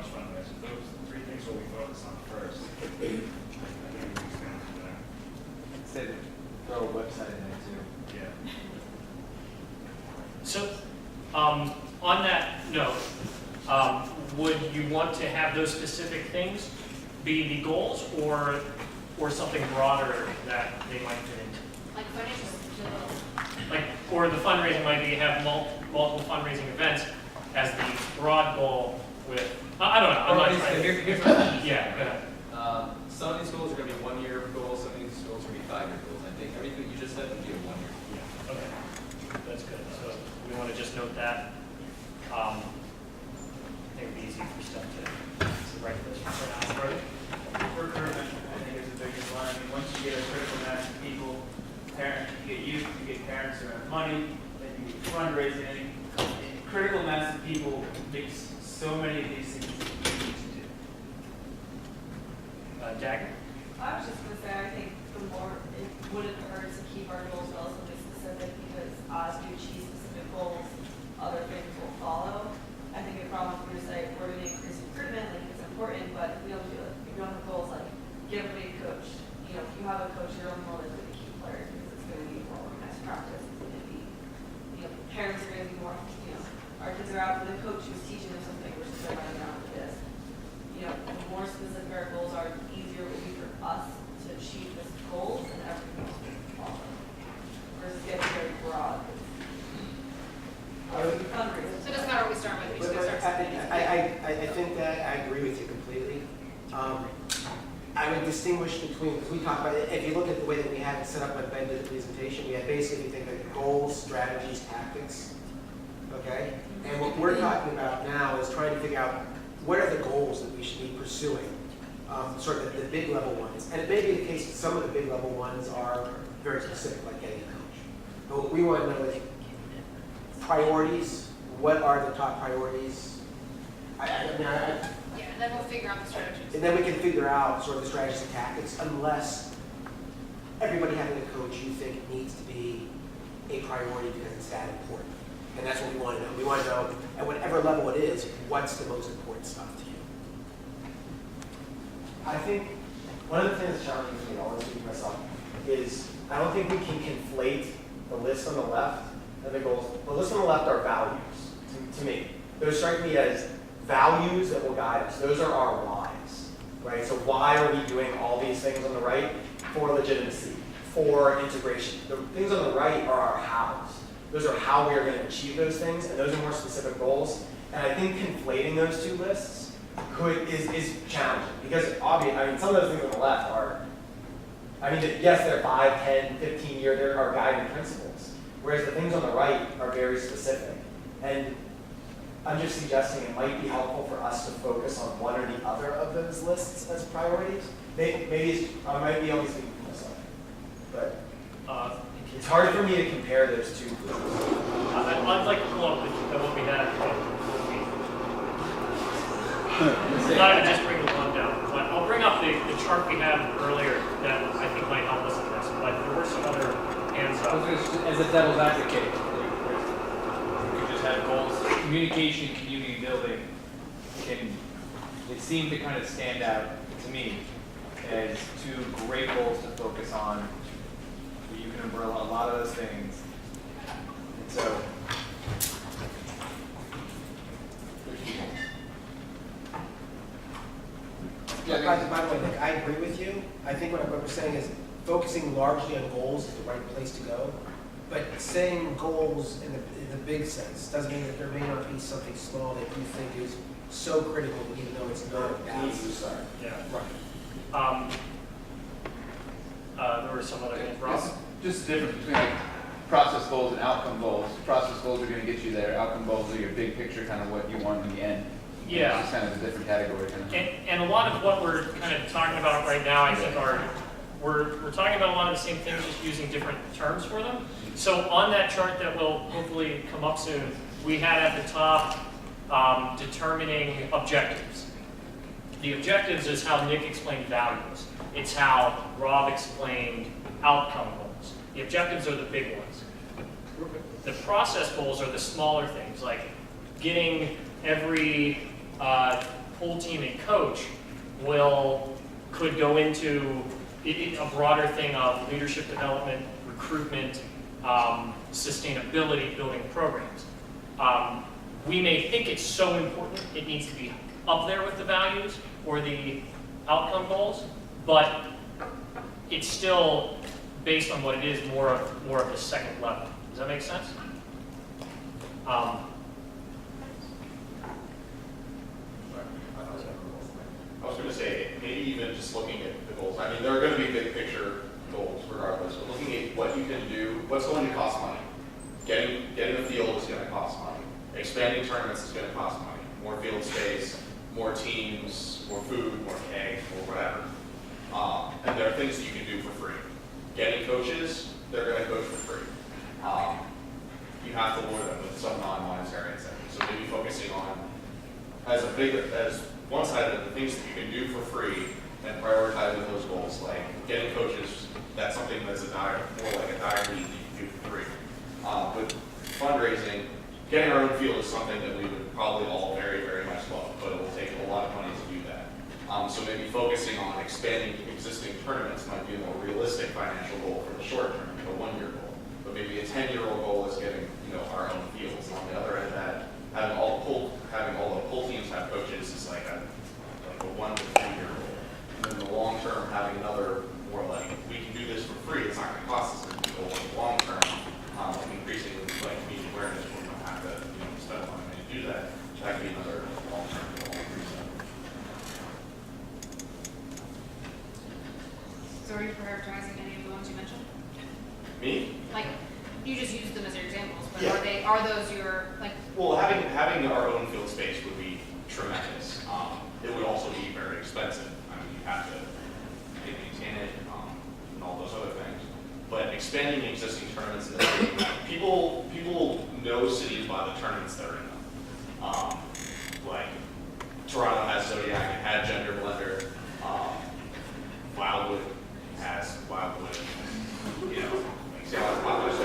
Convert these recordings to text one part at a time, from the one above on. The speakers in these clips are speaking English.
much fundraising. Those three things will we focus on first. I think we expand from there. Say to throw a website in there too. Yeah. So, on that note, would you want to have those specific things be the goals, or something broader that they might fit into? Like financial stability. Like, or the fundraising might be have multiple fundraising events as the broad goal with, I don't know, I'm not trying to. Here's what I mean. Yeah, go ahead. Some of these goals are going to be 1 year goals, some of these goals are going to be 5-year goals. I think everything you just said would be a 1 year. Yeah, okay, that's good. So we want to just note that. I think it'd be easy for stuff to write this for now. Recruitment, I think, is the biggest one. I mean, once you get a critical mass of people, parents, you get youth, you get parents who have money, then you get fundraising. Critical mass of people makes so many of these things easy to do. Dagger? I was just going to say, I think the more, it wouldn't hurt to keep our goals relatively specific, because as we achieve specific goals, other things will follow. I think the problem if we were to say we're going to increase recruitment, like it's important, but if we don't do it, if we don't have goals like get everybody coached, you know, if you have a coach, you're only motivated to keep players because it's going to be more organized practice. It's going to be, you know, parents are going to be more, you know, our kids are out with a coach who's teaching them something versus they're running around with this. You know, the more specific our goals are, the easier it will be for us to achieve this goals and everything else will follow. Versus getting very broad. Fundraising. So it doesn't matter what we start with, we just gotta start something. I think that I agree with you completely. I would distinguish between, because we talk about it, if you look at the way that we have it set up by Ben did the presentation, we had basically think of goals, strategies, tactics, okay? And what we're talking about now is trying to figure out what are the goals that we should be pursuing, sort of the big level ones. And it may be the case that some of the big level ones are very specific, like getting a coach. But what we want to know is priorities. What are the top priorities? Yeah, and then we'll figure out the strategies. And then we can figure out sort of the strategies and tactics, unless everybody having a coach you think needs to be a priority because it's that important. And that's what we want to know. We want to know, at whatever level it is, what's the most important stuff to you. I think one of the things that's challenging for me, I'll speak to myself, is I don't think we can conflate the list on the left and the goals. The list on the left are values, to me. Those strike me as values that will guide us. Those are our whys, right? So why are we doing all these things on the right? For legitimacy, for integration. The things on the right are our hows. Those are how we are going to achieve those things, and those are more specific goals. And I think conflating those two lists is challenging, because obviously, I mean, some of those things on the left are, I mean, yes, they're 5, 10, 15 year, they're our guiding principles. Whereas the things on the right are very specific. And I'm just suggesting it might be helpful for us to focus on one or the other of those lists as priorities. Maybe I might be only speaking for myself, but it's hard for me to compare those two groups. I'd like to pull up what we had. Not even just bring the one down, but I'll bring up the chart we had earlier that I think might help us in this. But there were some other hands up. As a devil's advocate, you could just have goals, communication, community building. It seemed to kind of stand out to me as two great goals to focus on. Where you can umbrella a lot of those things. And so, By the way, Nick, I agree with you. I think what we're saying is focusing largely on goals is the right place to go. But saying goals in the big sense doesn't mean that there may not be something small that you think is so critical that even though it's not Needs to start. Yeah, right. There were some other hands. Ross? Just the difference between like process goals and outcome goals. Process goals are going to get you there. Outcome goals are your big picture, kind of what you want in the end. Yeah. It's just kind of a different category. Kind of. And a lot of what we're kind of talking about right now, I think, we're talking about a lot of the same things, just using different terms for them. So on that chart that will hopefully come up soon, we had at the top determining objectives. The objectives is how Nick explained values. It's how Rob explained outcome goals. The objectives are the big ones. The process goals are the smaller things, like getting every whole team and coach could go into a broader thing of leadership development, recruitment, sustainability, building programs. We may think it's so important it needs to be up there with the values or the outcome goals, but it's still based on what it is, more of the second level. Does that make sense? I was going to say, maybe even just looking at the goals. I mean, there are going to be big picture goals regardless, but looking at what you can do, what's going to cost money. Getting a field is going to cost money. Expanding tournaments is going to cost money. More field space, more teams, more food, more keg, or whatever. And there are things that you can do for free. Getting coaches, they're going to coach for free. You have to lure them with some non-monetary incentive. So maybe focusing on, as one side of the things that you can do for free and prioritizing those goals, like getting coaches, that's something that's more like a dire need that you can do for free. With fundraising, getting our own field is something that we would probably all very, very much love, but it will take a lot of money to do that. So maybe focusing on expanding existing tournaments might be a more realistic financial goal for the short term, a 1-year goal. But maybe a 10-year-old goal is getting, our own fields. And on the other end of that, having all the pool teams have coaches is like a 1 to 3-year goal. And then the long term, having another more like, we can do this for free, it's not going to cost us anything. But in the long term, increasing like community awareness, we don't have to spend money to do that. That could be another long term goal. So are you prioritizing any of the ones you mentioned? Me? Like, you just used them as your examples, but Yeah. are those your, like, Well, having our own field space would be tremendous. It would also be very expensive. I mean, you have to maintain it and all those other things. But expanding existing tournaments, in the city, people know cities by the tournaments they're in them. Like Toronto has Zodiac, it had Gender Blender. Wildwood has Wildwood. There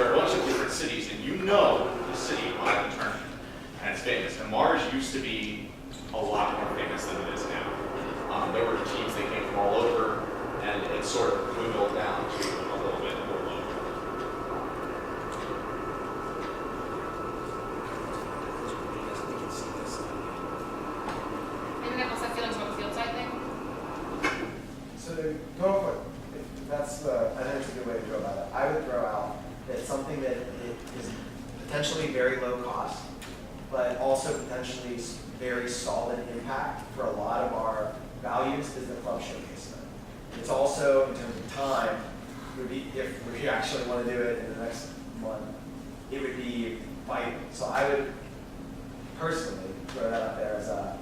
are a bunch of different cities, and you know the city by the tournament, and it's famous. And Mars used to be a lot more famous than it is now. There were teams that came from all over, and it sort of dwindled down to a little bit more local. anything else have feelings about the field side thing? So going for I think it's a good way to go about it. I would throw out that something that is potentially very low cost, but also potentially very solid impact for a lot of our values is the club showcase event. It's also, in terms of time, would be, if we actually want to do it in the next month, it would be vital. So I would personally throw that up there as a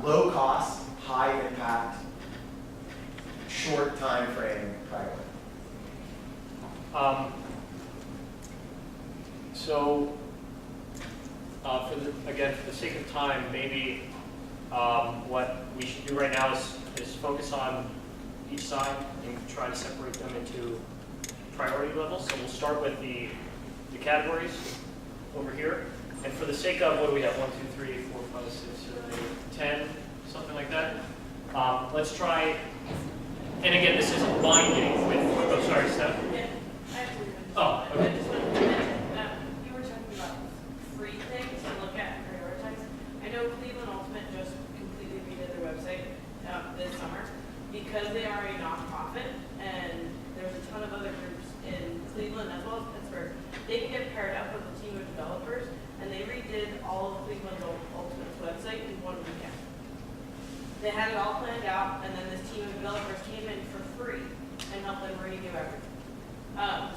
low cost, high impact, short time frame priority. For the sake of time, maybe what we should do right now is focus on each side and try to separate them into priority levels. So we'll start with the categories over here. And for the sake of, what do we have? 1, 2, 3, 4, 5, 6, 7, 8, 10, something like that. Let's try, and again, this isn't binding with, oh, sorry, Steph. Yeah, I agree. Oh, I okay. just wanted to mention, you were talking about free things to look at and prioritize. I know Cleveland Ultimate just completely redid their website this summer because they are a nonprofit and there's a ton of other groups in Cleveland as well as Pittsburgh. They can get paired up with a team of developers and they redid all of Cleveland Ultimate's website in 1 weekend. They had it all planned out, and then this team of developers came in for free and helped them redo everything.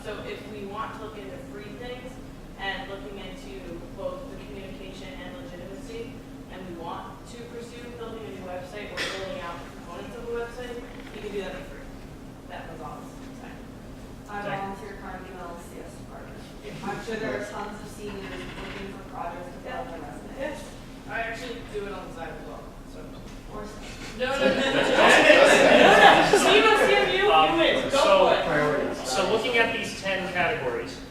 So if we want to look into free things and looking into both the communication and legitimacy, and we want to pursue building a new website or building out components of a website, you can do that for free. That was all I was saying. I volunteer Carnegie Mellon CS department. I'm sure there are tons of seniors looking for projects to build their resume. Yes, I actually do it on the side as well, so. Or No. CMU, you win, go for it. So looking at these 10 categories,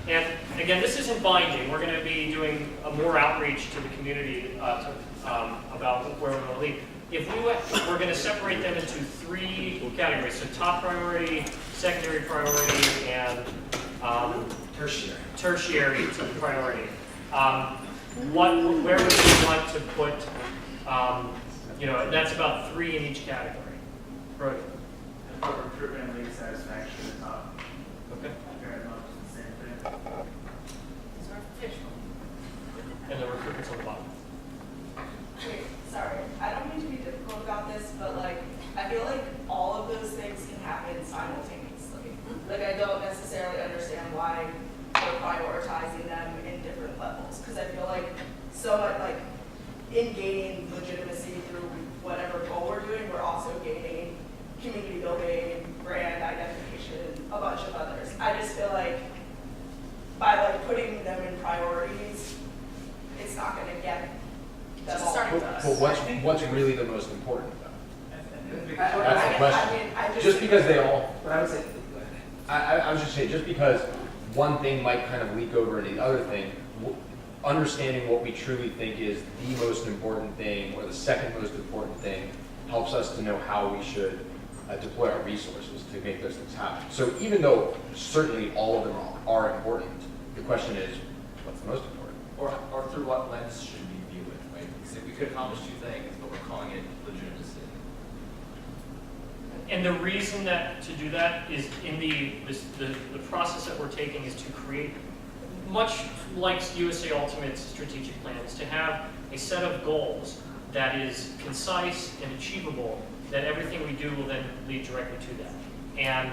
and again, this isn't binding. We're going to be doing a more outreach to the community about where we're going to lead. If we're going to separate them into 3 categories, so top priority, secondary priority, and tertiary priority. Where would we want to put, that's about 3 in each category. Right. And put recruitment and lead satisfaction at the top. Okay. Very much the same thing. These are official. And the recruitment's on the bottom. Wait, sorry, I don't mean to be difficult about this, but like, I feel like all of those things can happen simultaneously. Like, I don't necessarily understand why we're prioritizing them in different levels, because I feel like so much, like, in gaining legitimacy through whatever goal we're doing, we're also gaining community building, brand identification, a bunch of others. I just feel like by like putting them in priorities, it's not going to get them all Starting done. But what's really the most important though? That's the I question. just Just because they all, But I would say, I was just saying, just because one thing might kind of leak over into the other thing, understanding what we truly think is the most important thing or the second most important thing helps us to know how we should deploy our resources to make those things happen. So even though certainly all of them are important, the question is, what's the most important? Or through what lens should we view it, right? Because if we could accomplish 2 things, but we're calling it legitimacy. And the reason that to do that is in the process that we're taking is to create, much like USA Ultimate's strategic plan, is to have a set of goals that is concise and achievable, that everything we do will then lead directly to that. And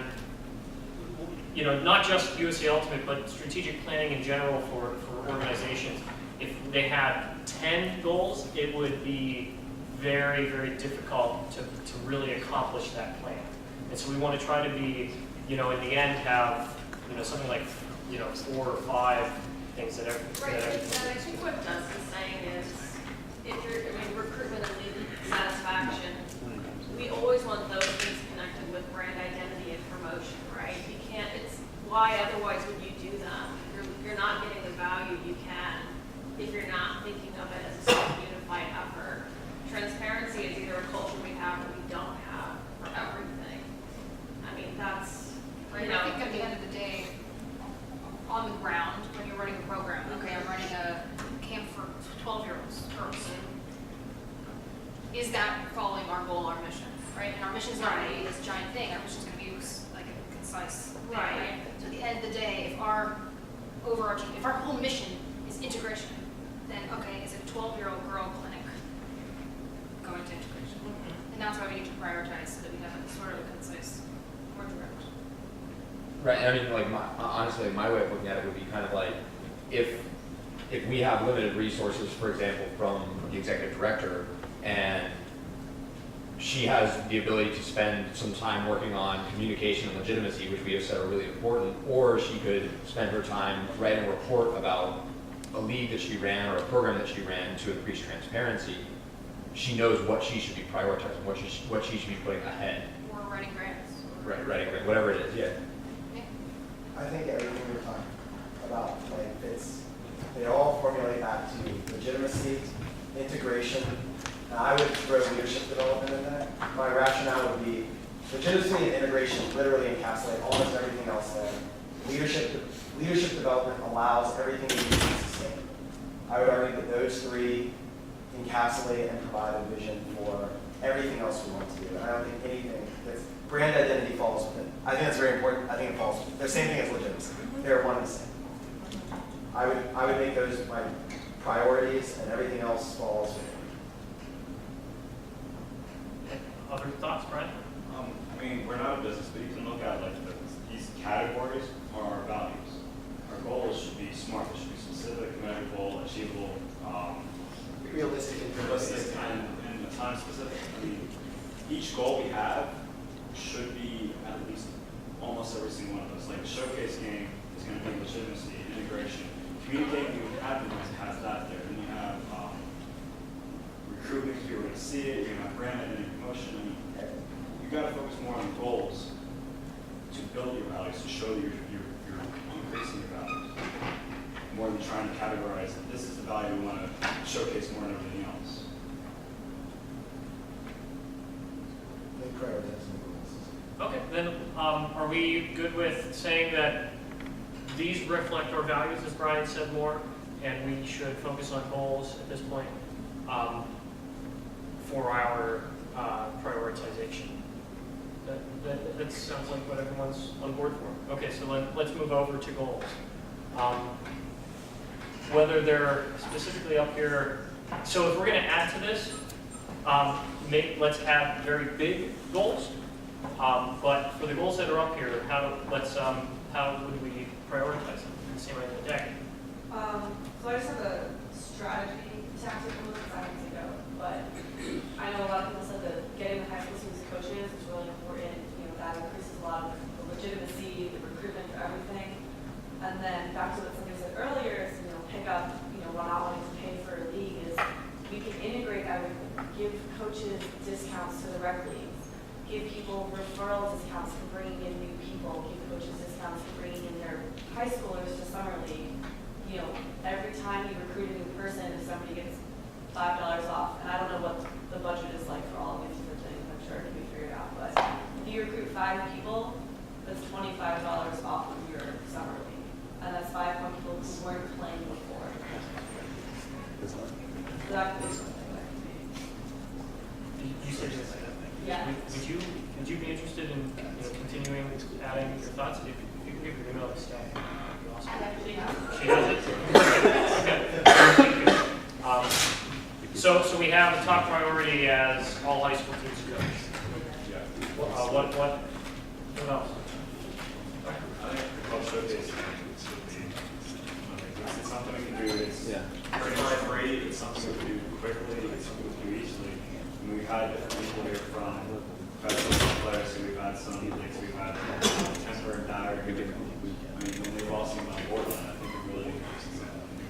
not just USA Ultimate, but strategic planning in general for organizations. If they had 10 goals, it would be very, very difficult to really accomplish that plan. And so we want to try to be, in the end, have, something like, 4 or 5 things that Right, and I think what Gus is saying is, recruitment and lead satisfaction, we always want those things connected with brand identity and promotion, right? You can't, why otherwise would you do that? You're not getting the value you can if you're not thinking of it as a sort of unified effort. Transparency is either a culture we have or we don't have for everything. I mean, that's, I think at the end of the day, on the ground, when you're running a program, okay, I'm running a camp for 12-year-olds, girls. Is that following our goal, our mission, right? And our mission's not going to be this giant thing. Our mission's going to be like a concise thing, right? So at the end of the day, if our whole mission is integration, then okay, is a 12-year-old girl clinic going to integration? And that's why we need to prioritize so that we have a sort of a concise, more direct. Right, I mean, like, honestly, my way of looking at it would be kind of like, if we have limited resources, for example, from the executive director, and she has the ability to spend some time working on communication and legitimacy, which we have said are really important, or she could spend her time writing a report about a league that she ran or a program that she ran to increase transparency. She knows what she should be prioritizing, what she should be putting ahead. Or writing grants. Right, writing, whatever it is, yeah. I think everything we're talking about, like, they all formulate back to legitimacy, integration. Now, I would throw leadership development in there. My rationale would be legitimacy and integration literally encapsulate almost everything else there. Leadership development allows everything to be sustained. I would argue that those 3 encapsulate and provide a vision for everything else we want to do. And I don't think anything that's brand identity falls within. I think that's very important. I think it falls within. They're the same thing as legitimacy. They're one and the same. I would make those my priorities, and everything else falls within. Other thoughts, Brian? I mean, we're not a business, but you can look at like these categories are our values. Our goals should be smart, they should be specific, measurable, achievable, realistic and time specific. I mean, each goal we have should be at least almost every single one of those. Like the showcase game is going to be legitimacy, integration, communicating with happiness has that there. Then you have recruitment, you're going to see it. You're going to have brand identity, promotion. I mean, you got to focus more on goals to build your values, to show that you're increasing your values. more than trying to categorize, this is the value we want to showcase more than everything else. They prioritize the goals. Okay, then, are we good with saying that these reflect our values, as Brian said more, and we should focus on goals at this point, for our, prioritization? That sounds like what everyone's on board for. Okay, so let's move over to goals. Whether they're specifically up here, so if we're gonna add to this, let's have very big goals. But for the goals that are up here, how would we prioritize them? Same way in the deck. So I just have a strategy tactic a little time ago, but I know a lot of people said that getting the high school students coaches is really important. You know, that increases a lot of the legitimacy, the recruitment for everything. And then back to what somebody said earlier is, you know, pick up, you know, we're not wanting to pay for a league is we can integrate everything, give coaches discounts to the rec leagues, give people referral discounts for bringing in new people, give coaches discounts for bringing in their high schoolers to summer league. You know, every time you recruit a new person, if somebody gets $5 off, and I don't know what the budget is like for all of these different things, I'm sure it can be figured out, but if you recruit 5 people, that's $25 off of your summer league. And that's 5 more people who weren't playing before. So that could be something that could be. You said yes. Yeah. Would you be interested in, you know, continuing adding your thoughts? If you could give your email to staff, that'd be awesome. Actually, yeah. She has it? Okay. So we have the top priority as all high school teams go. What else? I think the club showcase it's something we can do. It's pretty much free. It's something we can do quickly. It's something we can do easily. And we've had different people here from football players, so we've had some leagues, we've had Temper and Dyer. I mean, they've all seemed on board on it. I think it really be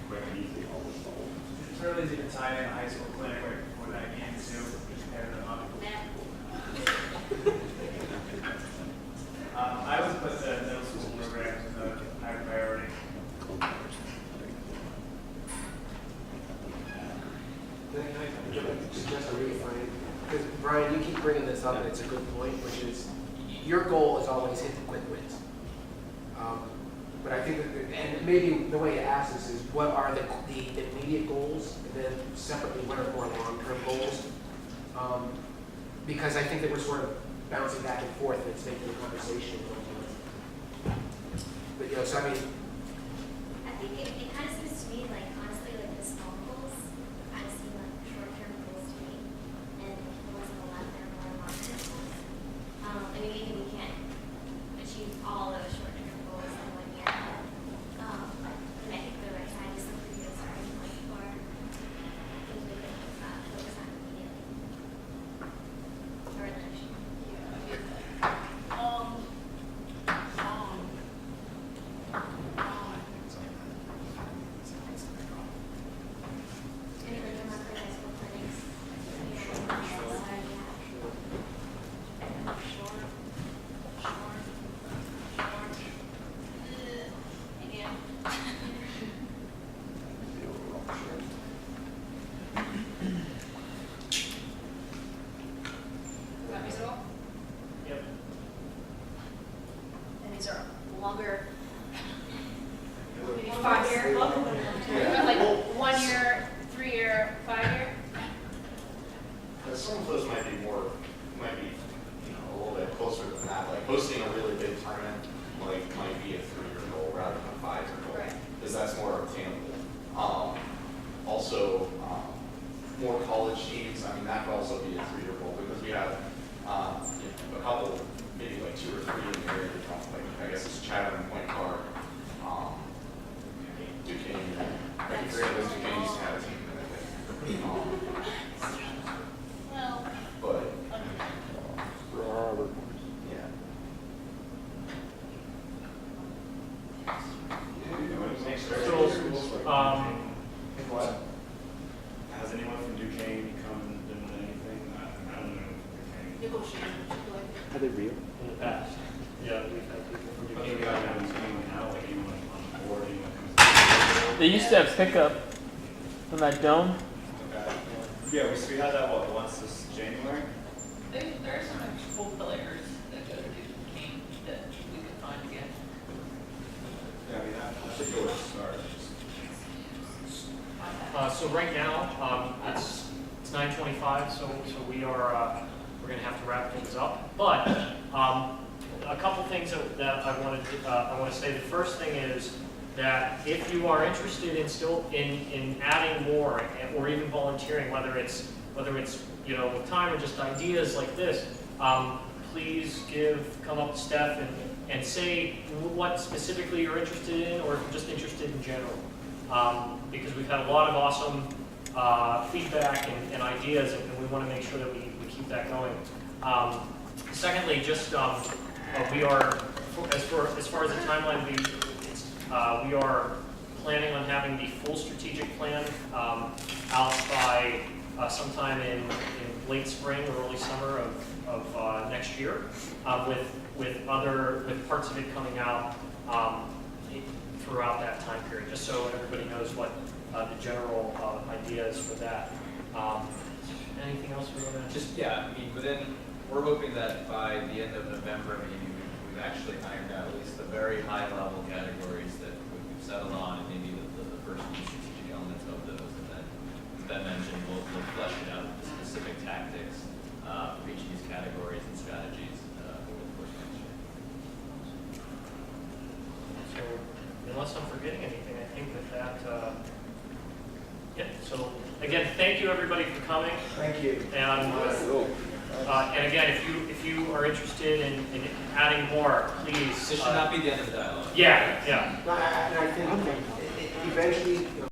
quick and easy. It's really easy to tie in a high school clinic right before that game too, just pair them up. I would put the middle school programs as a high priority. Can I suggest a reframe? Because Brian, you keep bringing this up, and it's a good point, which is your goal is always hit the quick wins. But I think, and maybe the way to ask this is, what are the immediate goals, and then separately, what are more long-term goals? Because I think that we're sort of bouncing back and forth, and it's making the conversation. But, you know, so I mean, I think it kind of seems to me like, honestly, like the small goals kind of seem like short-term goals to me, and the ones on the left are more long-term goals. I mean, maybe we can't achieve all those short-term goals in 1 year, and I think the right side is something good starting point for things we can focus on immediately. Or the next year. Anything come up for high school clinics? Does that mean it all? Yep. And these are longer. 5 year. Like 1 year, 3 year, 5 year? Some of those might be, you know, a little bit closer than that. Like hosting a really big tournament, might be a 3-year goal rather than a 5-year goal. Right. Because that's more obtainable. Also, more college teams, I mean, that could also be a 3-year goal because we have, you know, a couple, maybe like 2 or 3 in the area that don't, like, I guess it's Chatham, Point Park, Duquesne, like 3 of those Duquesne used to have a team. But, yeah. What? Has anyone from Duquesne come and done anything? I don't know Duquesne. Negotiation. Are they real? In the past. Yeah, we've had people from But Duquesne. you guys haven't seen anyone now, like anyone on the board, anyone comes to the board. They used to have pickup on that dome. Okay. Yeah, we had that, what, once this January? There are some cool players that go to King that we could find again. Yeah, I mean, I should go with the start. So right now, it's 9:25, so we are, we're gonna have to wrap things up. But, a couple things that I want to say. The first thing is that if you are interested in in adding more or even volunteering, whether it's with time or just ideas like this, please come up to Steph and say what specifically you're interested in, or if you're just interested in general. Because we've had a lot of awesome feedback and ideas, and we want to make sure that we keep that going. Secondly, just we are, as far as the timeline, we are planning on having the full strategic plan out by sometime in late spring or early summer of next year, with parts of it coming out throughout that time period, just so everybody knows what the general idea is for that. Anything else we want to? Just, yeah, I mean, we're hoping that by the end of November, maybe we've actually ironed out at least the very high level categories that we've settled on, and maybe the first few strategic elements of those. And then, as Ben mentioned, we'll flesh it out with the specific tactics for each of these categories and strategies over the course of next year. So, unless I'm forgetting anything, I think that yeah. So again, thank you everybody for coming. Thank you. And again, if you are interested in adding more, please. This should not be the end of the dialogue. Yeah. No, I think eventually,